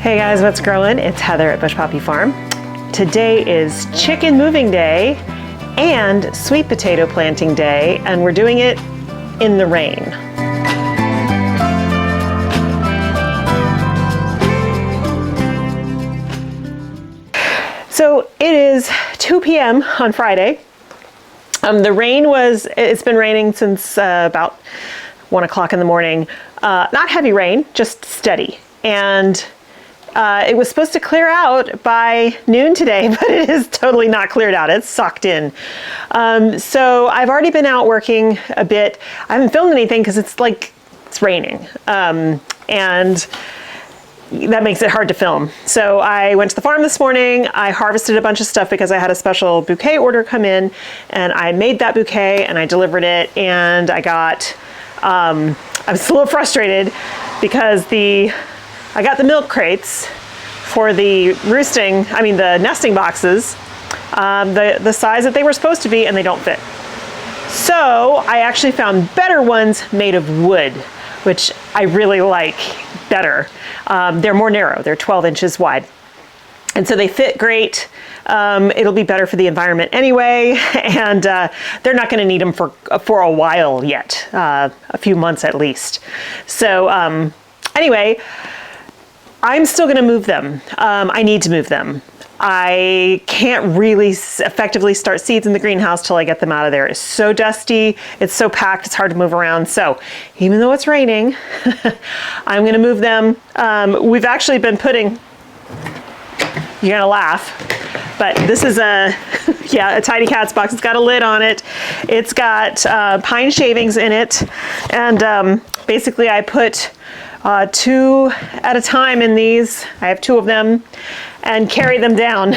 Hey guys, what's growing? It's Heather at Bush Poppy Farm. Today is chicken moving day and sweet potato planting day, and we're doing it in the rain. So it is 2 p.m. on Friday. It's been raining since about 1 o'clock in the morning. Not heavy rain, just steady. And it was supposed to clear out by noon today, but it is totally not cleared out. It's socked in. So I've already been out working a bit. I haven't filmed anything because it's raining. And that makes it hard to film. So I went to the farm this morning. I harvested a bunch of stuff because I had a special bouquet order come in, and I made that bouquet and I delivered it, and I got, I was a little frustrated because I got the milk crates for the nesting boxes, the size that they were supposed to be, and they don't fit. So I actually found better ones made of wood, which I really like better. They're more narrow, they're 12 inches wide. And so they fit great. It'll be better for the environment anyway, and they're not gonna need them for a while yet, a few months at least. So anyway, I'm still gonna move them. I need to move them. I can't really effectively start seeds in the greenhouse till I get them out of there. It's so dusty, it's so packed, it's hard to move around. So even though it's raining, I'm gonna move them. We've actually been putting, you're gonna laugh, but this is a Tidy Cats box. It's got a lid on it. It's got pine shavings in it. And basically I put 2 at a time in these. I have 2 of them, and carry them down.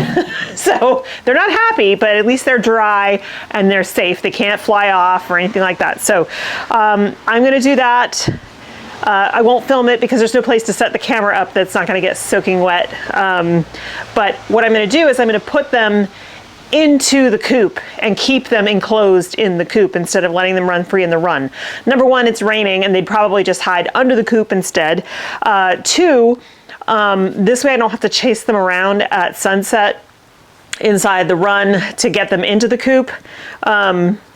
So they're not happy, but at least they're dry and they're safe. They can't fly off or anything like that. So I'm gonna do that. I won't film it because there's no place to set the camera up that's not gonna get soaking wet. But what I'm gonna do is I'm gonna put them into the coop and keep them enclosed in the coop instead of letting them run free in the run. Number one, it's raining and they'd probably just hide under the coop instead. 2, this way I don't have to chase them around at sunset inside the run to get them into the coop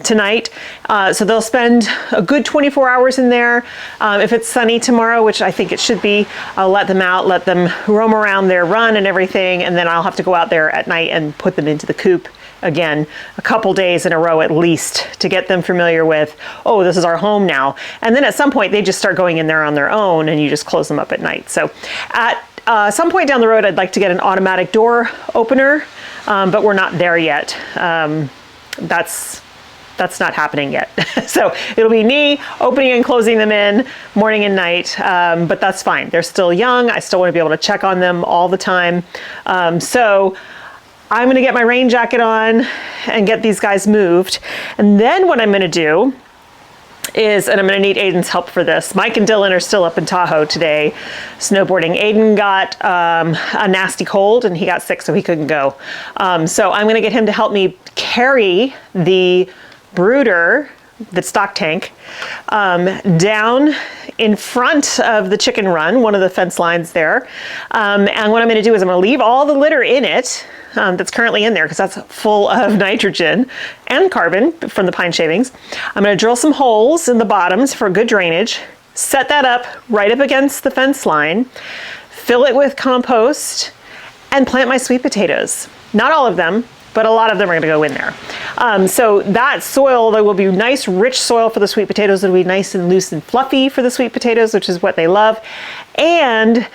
tonight. So they'll spend a good 24 hours in there. If it's sunny tomorrow, which I think it should be, I'll let them out, let them roam around their run and everything, and then I'll have to go out there at night and put them into the coop again a couple days in a row at least to get them familiar with, oh, this is our home now. And then at some point they just start going in there on their own and you just close them up at night. So at some point down the road, I'd like to get an automatic door opener, but we're not there yet. That's not happening yet. So it'll be me opening and closing them in morning and night, but that's fine. They're still young. I still want to be able to check on them all the time. So I'm gonna get my rain jacket on and get these guys moved. And then what I'm gonna do is, and I'm gonna need Aiden's help for this. Mike and Dylan are still up in Tahoe today snowboarding. Aiden got a nasty cold and he got sick, so he couldn't go. So I'm gonna get him to help me carry the brooder, the stock tank, down in front of the chicken run, one of the fence lines there. And what I'm gonna do is I'm gonna leave all the litter in it that's currently in there because that's full of nitrogen and carbon from the pine shavings. I'm gonna drill some holes in the bottoms for good drainage, set that up right up against the fence line, fill it with compost, and plant my sweet potatoes. Not all of them, but a lot of them are gonna go in there. So that soil, there will be nice rich soil for the sweet potatoes. It'll be nice and loose and fluffy for the sweet potatoes, which is what they love. And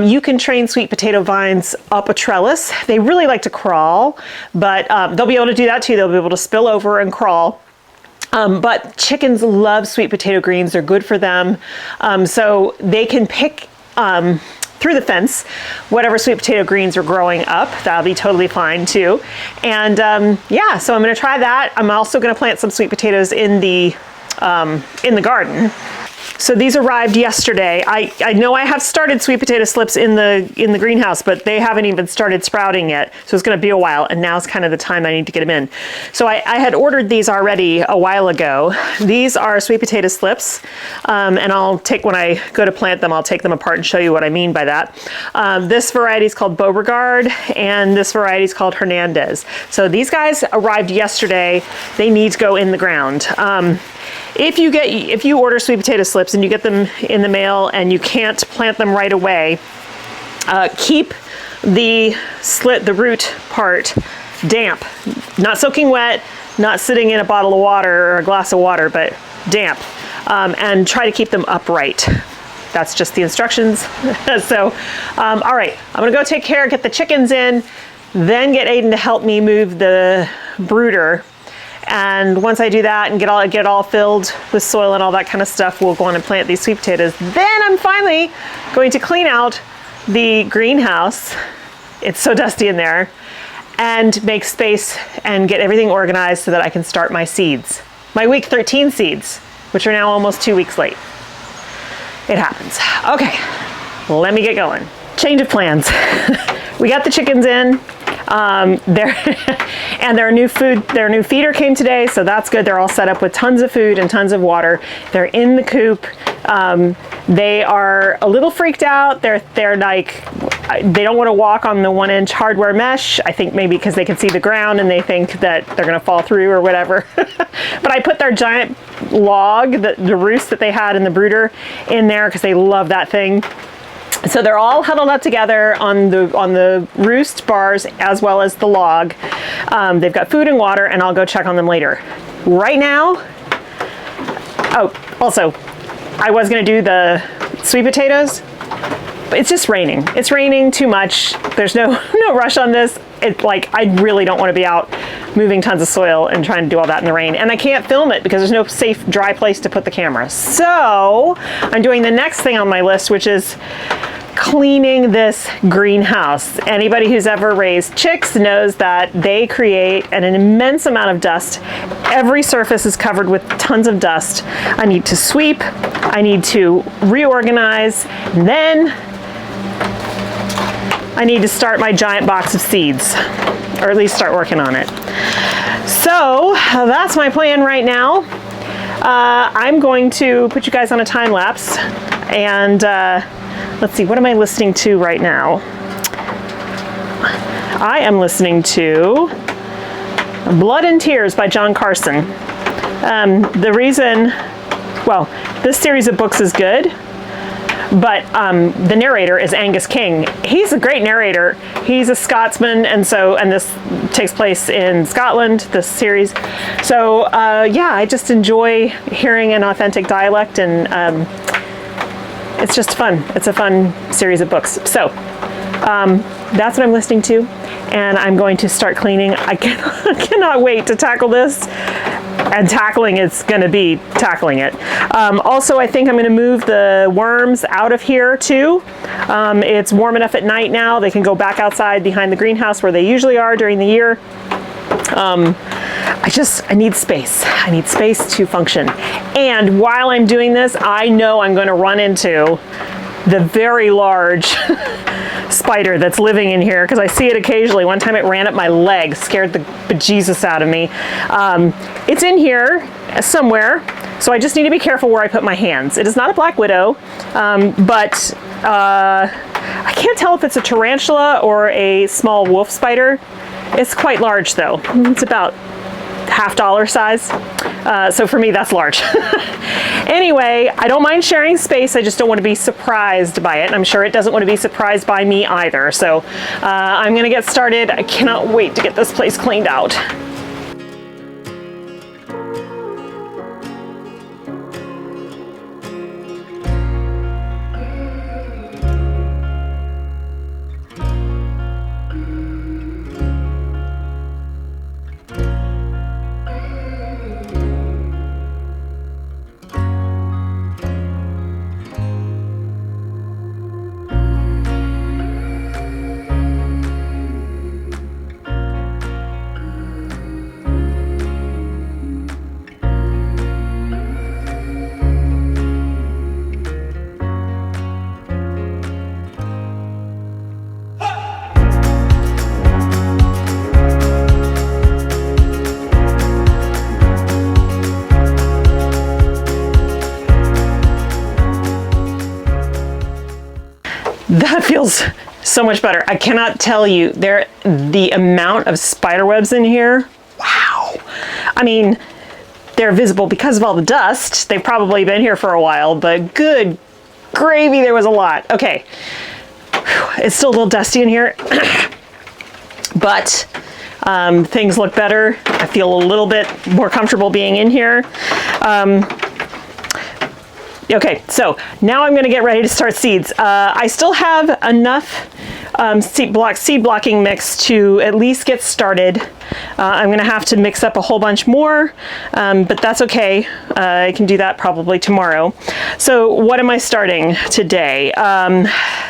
you can train sweet potato vines up a trellis. They really like to crawl, but they'll be able to do that too. They'll be able to spill over and crawl. But chickens love sweet potato greens. They're good for them. So they can pick through the fence whatever sweet potato greens are growing up. That'll be totally fine too. And yeah, so I'm gonna try that. I'm also gonna plant some sweet potatoes in the garden. So these arrived yesterday. I know I have started sweet potato slips in the greenhouse, but they haven't even started sprouting yet. So it's going to be a while, and now's kind of the time I need to get them in. So I had ordered these already a while ago. These are sweet potato slips, and when I go to plant them, I'll take them apart and show you what I mean by that. This variety is called Beauregard, and this variety is called Hernandez. So these guys arrived yesterday. They need to go in the ground. If you order sweet potato slips and you get them in the mail and you can't plant them right away, keep the root part damp, not soaking wet, not sitting in a bottle of water or a glass of water, but damp, and try to keep them upright. That's just the instructions. So, all right, I'm gonna go take care, get the chickens in, then get Aiden to help me move the brooder. And once I do that and get it all filled with soil and all that kind of stuff, we'll go on and plant these sweet potatoes. Then I'm finally going to clean out the greenhouse. It's so dusty in there, and make space and get everything organized so that I can start my seeds. My week 13 seeds, which are now almost 2 weeks late. It happens. Okay, let me get going. Change of plans. We got the chickens in. Their new feeder came today, so that's good. They're all set up with tons of food and tons of water. They're in the coop. They are a little freaked out. They're like, they don't want to walk on the 1-inch hardware mesh. I think maybe because they can see the ground and they think that they're going to fall through or whatever. But I put their giant log, the roost that they had in the brooder, in there because they love that thing. So they're all huddled up together on the roost bars as well as the log. They've got food and water, and I'll go check on them later. Right now, oh, also, I was gonna do the sweet potatoes, but it's just raining. It's raining too much. There's no rush on this. It's like, I really don't want to be out moving tons of soil and trying to do all that in the rain. And I can't film it because there's no safe, dry place to put the camera. So I'm doing the next thing on my list, which is cleaning this greenhouse. Anybody who's ever raised chicks knows that they create an immense amount of dust. Every surface is covered with tons of dust. I need to sweep, I need to reorganize, and then I need to start my giant box of seeds, or at least start working on it. So that's my plan right now. I'm going to put you guys on a time lapse, and let's see, what am I listening to right now? I am listening to Blood and Tears by John Carson. The reason, well, this series of books is good, but the narrator is Angus King. He's a great narrator. He's a Scotsman, and this takes place in Scotland, this series. So yeah, I just enjoy hearing an authentic dialect, and it's just fun. It's a fun series of books. So that's what I'm listening to, and I'm going to start cleaning. I cannot wait to tackle this. And tackling it's going to be tackling it. Also, I think I'm going to move the worms out of here too. It's warm enough at night now. They can go back outside behind the greenhouse where they usually are during the year. I need space. I need space to function. And while I'm doing this, I know I'm going to run into the very large spider that's living in here, because I see it occasionally. One time it ran up my leg, scared the bejesus out of me. It's in here somewhere, so I just need to be careful where I put my hands. It is not a black widow, but I can't tell if it's a tarantula or a small wolf spider. It's quite large though. It's about $50 size. So for me, that's large. Anyway, I don't mind sharing space. I just don't want to be surprised by it. And I'm sure it doesn't want to be surprised by me either. So I'm going to get started. I cannot wait to get this place cleaned out. feels so much better. I cannot tell you the amount of spider webs in here. Wow. I mean, they're visible because of all the dust. They've probably been here for a while, but good gravy, there was a lot. Okay. It's still a little dusty in here, but things look better. I feel a little bit more comfortable being in here. Okay, so now I'm gonna get ready to start seeds. I still have enough seed blocking mix to at least get started. I'm gonna have to mix up a whole bunch more, but that's okay. I can do that probably tomorrow. So what am I starting today?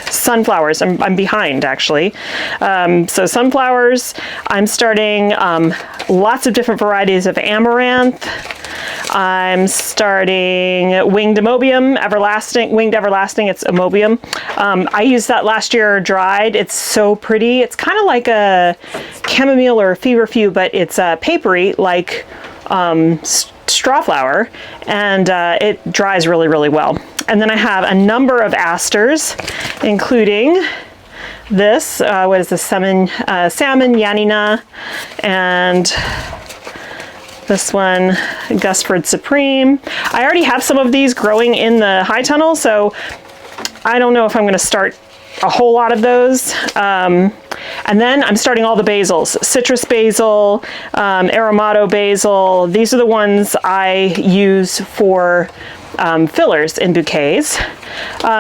Sunflowers. I'm behind actually. So sunflowers, I'm starting lots of different varieties of amaranth. I'm starting winged amobium, winged everlasting, it's amobium. I used that last year dried. It's so pretty. It's kind of like a chamomile or a feverfew, but it's papery like straw flower, and it dries really, really well. And then I have a number of asters, including this, what is this, salmon Yanina, and this one, Gusford Supreme. I already have some of these growing in the high tunnel, so I don't know if I'm gonna start a whole lot of those. And then I'm starting all the basils, citrus basil, aromato basil. These are the ones I use for fillers in bouquets.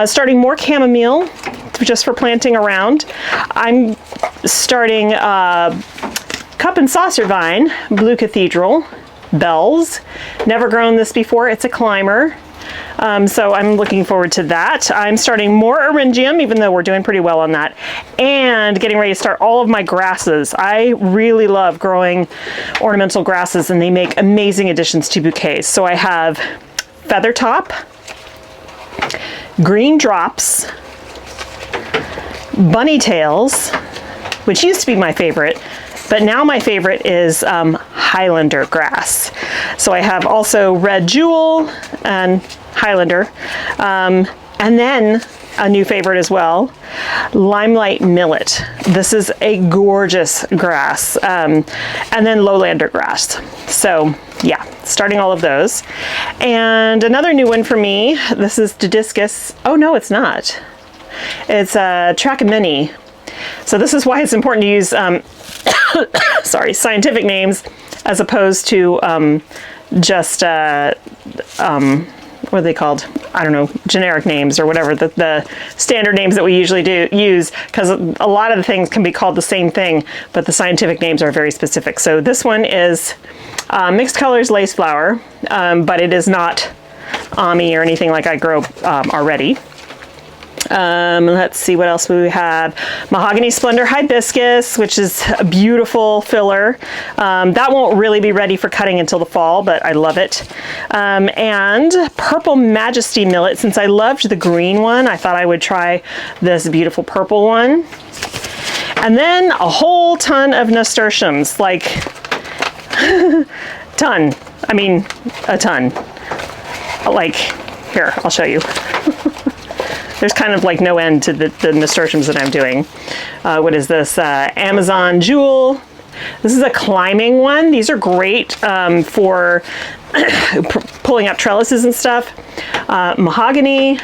Starting more chamomile, just for planting around. I'm starting cup and saucer vine, Blue Cathedral, bells. Never grown this before, it's a climber. So I'm looking forward to that. I'm starting more Eryngium, even though we're doing pretty well on that, and getting ready to start all of my grasses. I really love growing ornamental grasses, and they make amazing additions to bouquets. So I have feathertop, green drops, bunny tails, which used to be my favorite, but now my favorite is Highlander grass. So I have also red jewel and Highlander, and then a new favorite as well, limelight millet. This is a gorgeous grass, and then lowlander grass. So yeah, starting all of those. And another new one for me, this is Dodiscus. Oh no, it's not. It's Trachamini. So this is why it's important to use sorry, scientific names as opposed to just what are they called? I don't know, generic names or whatever, the standard names that we usually use, because a lot of the things can be called the same thing, but the scientific names are very specific. So this one is mixed colors lace flower, but it is not Ami or anything like I grow already. Let's see what else we have. Mahogany Splendor Hibiscus, which is a beautiful filler. That won't really be ready for cutting until the fall, but I love it. And Purple Majesty Millet. Since I loved the green one, I thought I would try this beautiful purple one. And then a whole ton of nasturtiums, like ton. I mean, a ton. Like, here, I'll show you. There's kind of like no end to the nasturtiums that I'm doing. What is this? Amazon Jewel. This is a climbing one. These are great for pulling up trellises and stuff. Mahogany.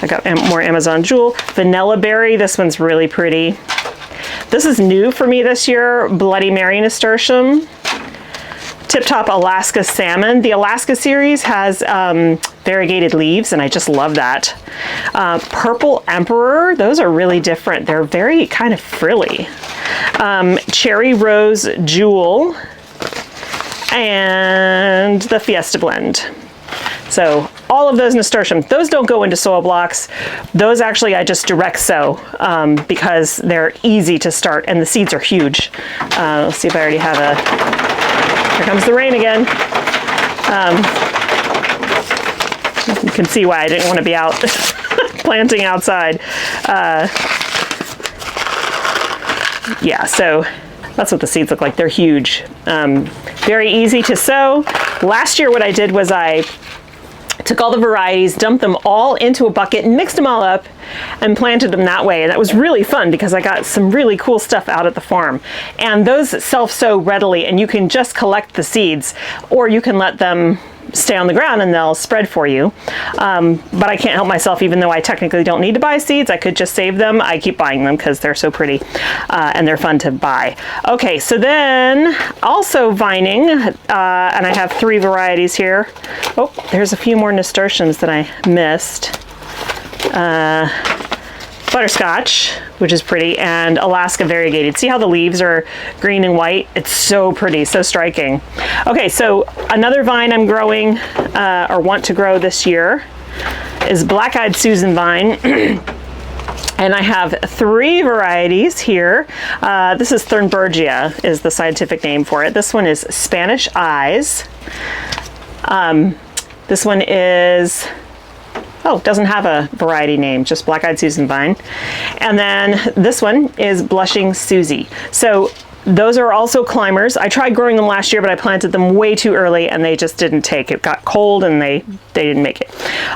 I got more Amazon Jewel. Vanilla Berry. This one's really pretty. This is new for me this year. Bloody Mary nasturtium. Tip Top Alaska Salmon. The Alaska series has variegated leaves, and I just love that. Purple Emperor, those are really different. They're very kind of frilly. Cherry Rose Jewel, and the Fiesta Blend. So all of those nasturtiums, those don't go into soil blocks. Those actually I just direct sow because they're easy to start, and the seeds are huge. Let's see if I already have a... Here comes the rain again. You can see why I didn't want to be out planting outside. Yeah, so that's what the seeds look like. They're huge. Very easy to sow. Last year what I did was I took all the varieties, dumped them all into a bucket, and mixed them all up and planted them that way. And that was really fun because I got some really cool stuff out at the farm. And those self-sow readily, and you can just collect the seeds, or you can let them stay on the ground and they'll spread for you. But I can't help myself, even though I technically don't need to buy seeds. I could just save them. I keep buying them because they're so pretty and they're fun to buy. Okay, so then also vining, and I have 3 varieties here. Oh, there's a few more nasturtiums that I missed. Butterscotch, which is pretty, and Alaska variegated. See how the leaves are green and white? It's so pretty, so striking. Okay, so another vine I'm growing or want to grow this year is Black-Eyed Susan vine. And I have 3 varieties here. This is Thornburgia is the scientific name for it. This one is Spanish Eyes. This one is, oh, doesn't have a variety name, just Black-Eyed Susan vine. And then this one is Blushing Susie. So those are also climbers. I tried growing them last year, but I planted them way too early and they just didn't take. It got cold and they didn't make it.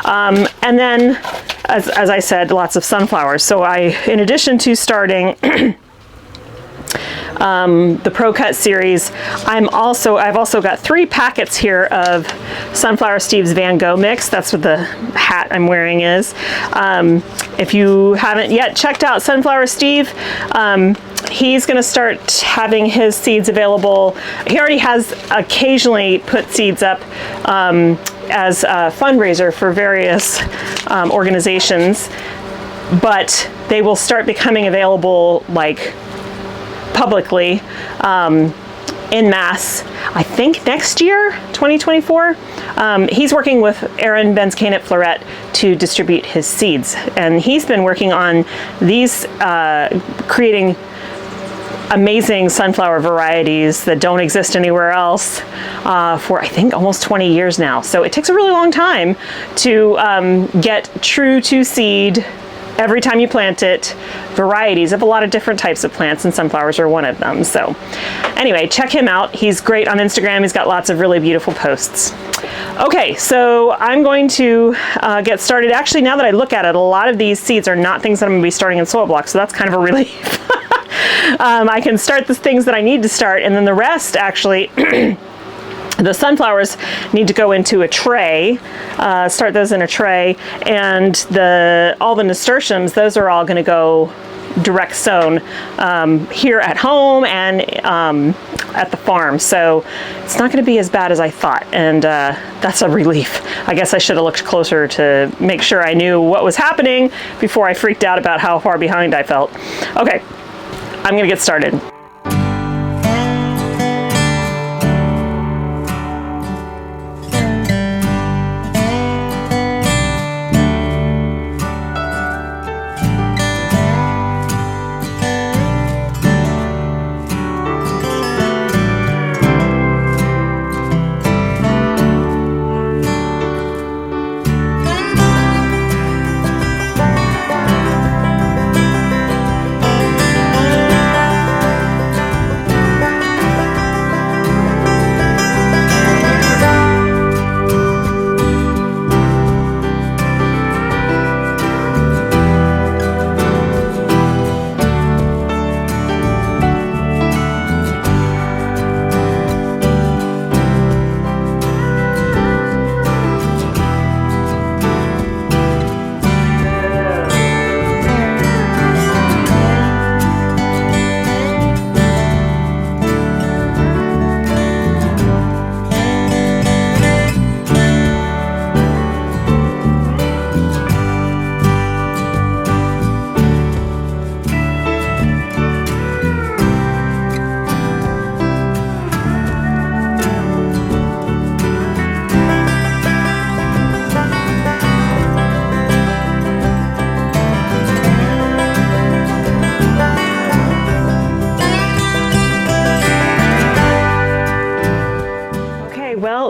And then, as I said, lots of sunflowers. So in addition to starting the Pro Cut series, I've also got 3 packets here of Sunflower Steve's Van Gogh mix. That's what the hat I'm wearing is. If you haven't yet checked out Sunflower Steve, he's going to start having his seeds available. He already has occasionally put seeds up as a fundraiser for various organizations, but they will start becoming available like publicly in mass, I think next year, 2024. He's working with Aaron Benzkane at Floret to distribute his seeds, and he's been working on these, creating amazing sunflower varieties that don't exist anywhere else for I think almost 20 years now. So it takes a really long time to get true to seed, every time you plant it, varieties of a lot of different types of plants, and sunflowers are one of them. So anyway, check him out. He's great on Instagram. He's got lots of really beautiful posts. Okay, so I'm going to get started. Actually, now that I look at it, a lot of these seeds are not things that I'm going to be starting in soil blocks, so that's kind of a relief. I can start the things that I need to start, and then the rest actually the sunflowers need to go into a tray, start those in a tray, and all the nasturtiums, those are all going to go direct sown here at home and at the farm. So it's not going to be as bad as I thought, and that's a relief. I guess I should have looked closer to make sure I knew what was happening before I freaked out about how far behind I felt. Okay, I'm going to get started.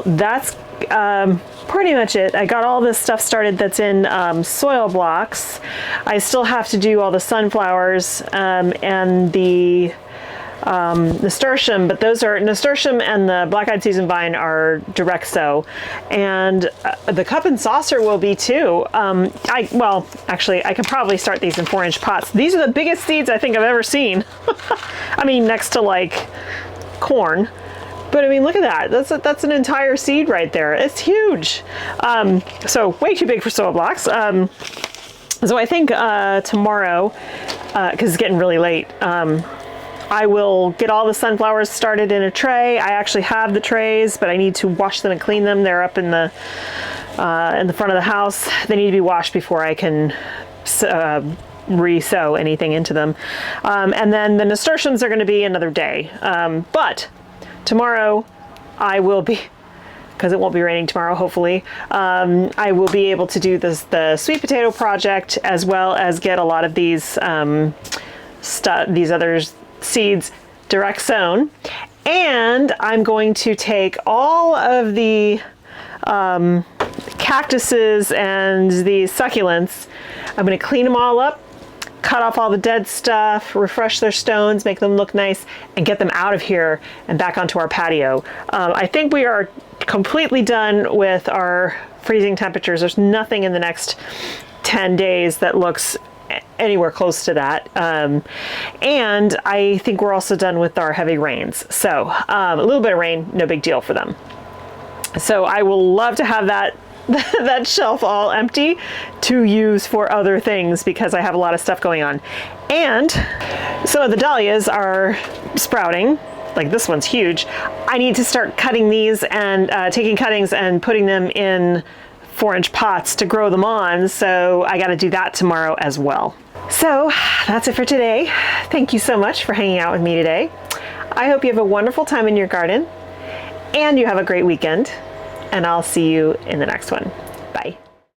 That's pretty much it. I got all this stuff started that's in soil blocks. I still have to do all the sunflowers and the nasturtium, but those are nasturtium, and the black-eyed Susan vine are direct sow, and the cup and saucer will be too. Well, actually, I could probably start these in 4-inch pots. These are the biggest seeds I think I've ever seen. I mean, next to like corn. But I mean, look at that. That's an entire seed right there. It's huge. So way too big for soil blocks. So I think tomorrow, because it's getting really late, I will get all the sunflowers started in a tray. I actually have the trays, but I need to wash them and clean them. They're up in the front of the house. They need to be washed before I can re-sow anything into them. And then the nasturtiums are going to be another day. But tomorrow I will be, because it won't be raining tomorrow, hopefully, I will be able to do the sweet potato project, as well as get a lot of these these other seeds direct sown. And I'm going to take all of the cactuses and the succulents, I'm going to clean them all up, cut off all the dead stuff, refresh their stones, make them look nice, and get them out of here and back onto our patio. I think we are completely done with our freezing temperatures. There's nothing in the next 10 days that looks anywhere close to that. And I think we're also done with our heavy rains. So a little bit of rain, no big deal for them. So I will love to have that that shelf all empty to use for other things, because I have a lot of stuff going on. And some of the dahlias are sprouting. Like this one's huge. I need to start cutting these and taking cuttings and putting them in 4-inch pots to grow them on. So I got to do that tomorrow as well. So that's it for today. Thank you so much for hanging out with me today. I hope you have a wonderful time in your garden and you have a great weekend. And I'll see you in the next one. Bye.